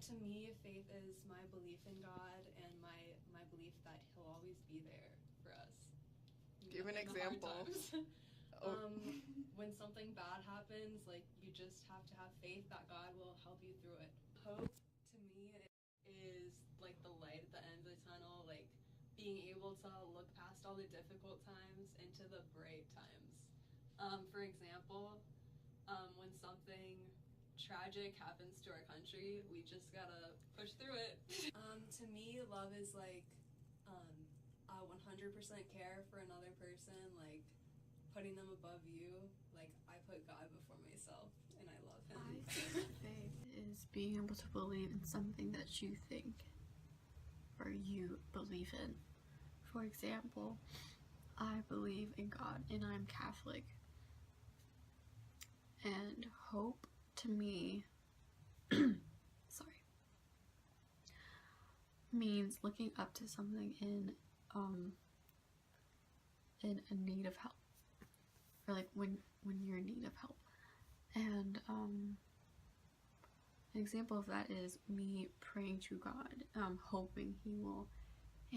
To me, faith is my belief in God and my belief that He'll always be there for us. Give an example. When something bad happens, like, you just have to have faith that God will help you through it. Hope, to me, is like the light at the end of the tunnel, like being able to look past all the difficult times into the bright times. For example, when something tragic happens to our country, we just gotta push through it. To me, love is like a 100% care for another person, like putting them above you. Like, I put God before myself, and I love Him. I think faith is being able to believe in something that you think or you believe in. For example, I believe in God and I'm Catholic. And hope to me means looking up to something in a need of help, or like when you're in need of help. And an example of that is me praying to God, hoping He will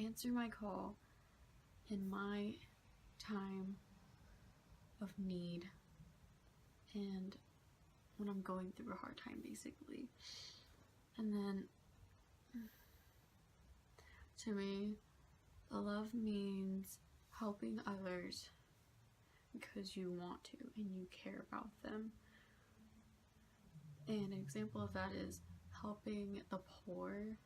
answer my call in my time of need and when I'm going through a hard time, basically. And then to me, love means helping others because you want to and you care about them. And an example of that is helping the poor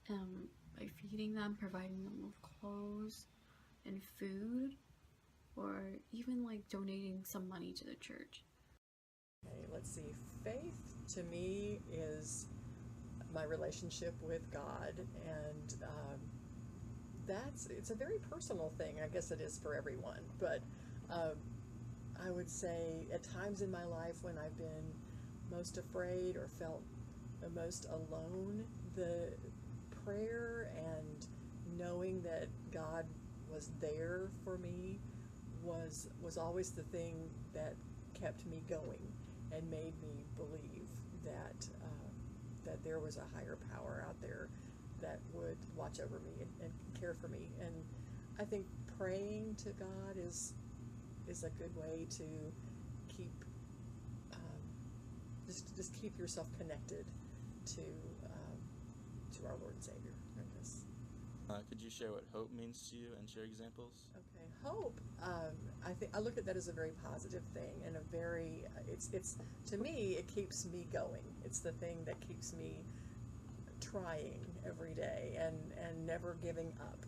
by feeding them, providing them with clothes and food, or even like donating some money to the church. Okay, let's see. Faith to me is my relationship with God, and it's a very personal thing. I guess it is for everyone, but I would say at times in my life when I've been most afraid or felt the most alone, the prayer and knowing that God was there for me was always the thing that kept me going and made me believe that that there was a higher power out there that would watch over me and care for me. And I think praying to God is a good way to keep just keep yourself connected to our Lord and Savior, I guess. Could you share what hope means to you and share examples? Okay, hope. I look at that as a very positive thing, and a very it's to me it keeps me going. It's the thing that keeps me trying every day and never giving up.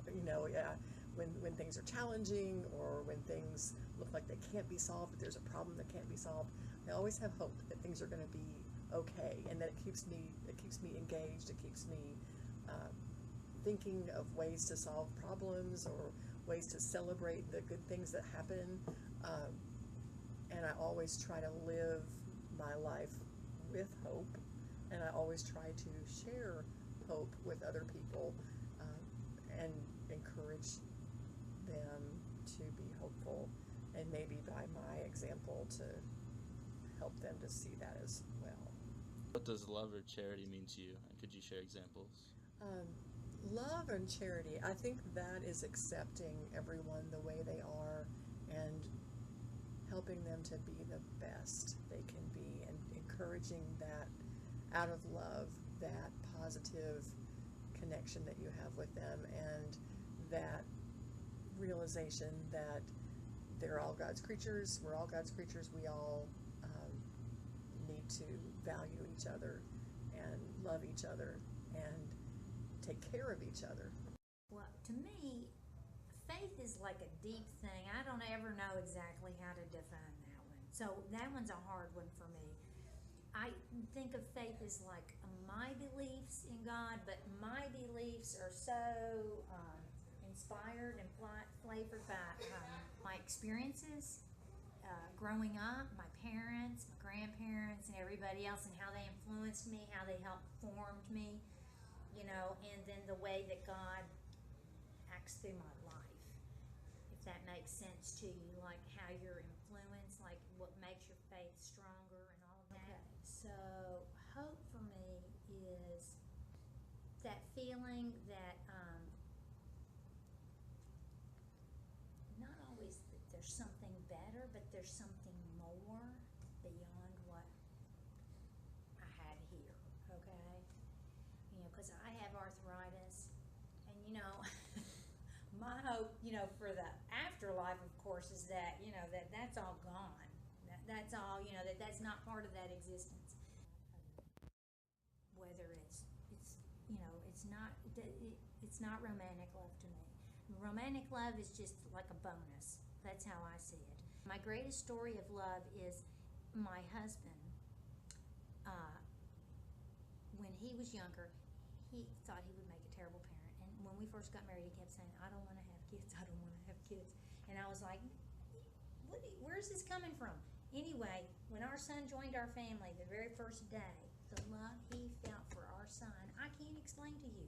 When things are challenging or when things look like they can't be solved, there's a problem that can't be solved, I always have hope that things are going to be okay, and that it keeps me engaged. It keeps me thinking of ways to solve problems or ways to celebrate the good things that happen, and I always try to live my life with hope, and I always try to share hope with other people and encourage them to be hopeful, and maybe by my example to help them to see that as well. What does love or charity mean to you, and could you share examples? Love and charity, I think that is accepting everyone the way they are and helping them to be the best they can be, and encouraging that out of love, that positive connection that you have with them, and that realization that they're all God's creatures, we're all God's creatures, we all need to value each other and love each other and take care of each other. Well, to me, faith is like a deep thing. I don't ever know exactly how to define that one. So that one's a hard one for me. I think of faith as like my beliefs in God, but my beliefs are so inspired and flavored by my experiences growing up, my parents, my grandparents, and everybody else, and how they influenced me, how they helped formed me, and then the way that God acts through my life, if that makes sense to you, like how you're influenced, like what makes your faith stronger and all of that. Okay. So hope for me feeling that not always that there's something better, but there's something more beyond what I had here, okay? You know, because I have arthritis, and you know, my hope, you know, for the afterlife, of course, is that, you know, that's all gone. That's all, you know, that's not part of that existence. Whether it's you know, it's not romantic love to me. Romantic love is just like a bonus. That's how I see it. My greatest story of love is my husband. When he was younger, he thought he would make a terrible parent. And when we first got married, he kept saying, I don't want to have kids. I don't want to have kids. And I was like, where's this coming from? Anyway, when our son joined our family the very first day, the love he felt for our son, I can't explain to you.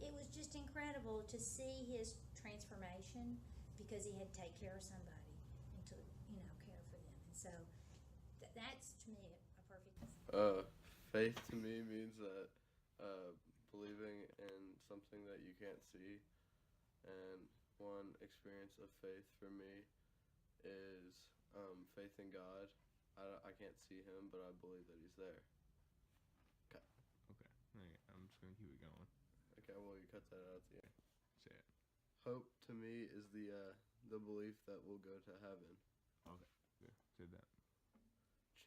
It was just incredible to see his transformation because he had to take care of somebody and to, you know, care for them. And so that's, to me, a perfect Faith to me means that believing in something that you can't see. And one experience of faith for me is faith in God. I can't see him, but I believe that he's there. Okay. Hey, I'm just gonna keep it going. Okay, well, you cut that out at the end. Say it. Hope to me is the belief that we'll go to heaven. Okay. Yeah, say that.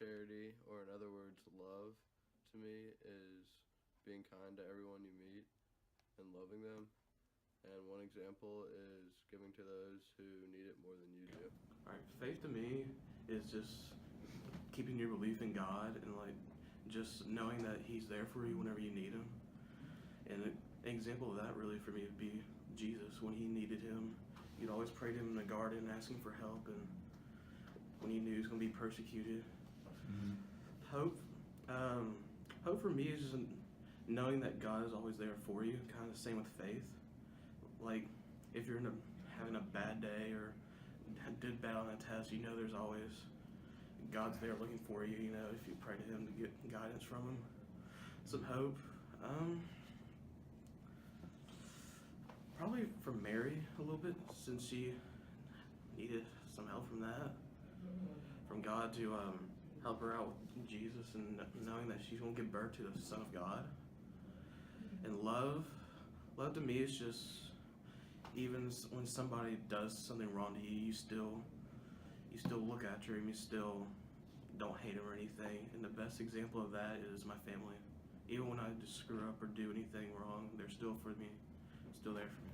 Charity, or in other words, love, to me is being kind to everyone you meet and loving them. And one example is giving to those who need it more than you do. Alright, faith to me is just keeping your belief in God and like just knowing that he's there for you whenever you need him. And an example of that really for me would be Jesus. When he needed him, he'd always pray to him in the garden asking for help, and when he knew he was going to be persecuted. Hope for me is just knowing that God is always there for you, kind of the same with faith. Like, if you're having a bad day or did bad on a test, you know there's always God's there looking for you, you know, if you pray to him to get guidance from him. Some hope. Probably from Mary a little bit, since she needed some help from that. From God to help her out with Jesus, and knowing that she's going to give birth to the Son of God. And love to me is just, even when somebody does something wrong to you, you still look after him, you still don't hate him or anything. And the best example of that is my family. Even when I just screw up or do anything wrong, they're still for me, still there for me.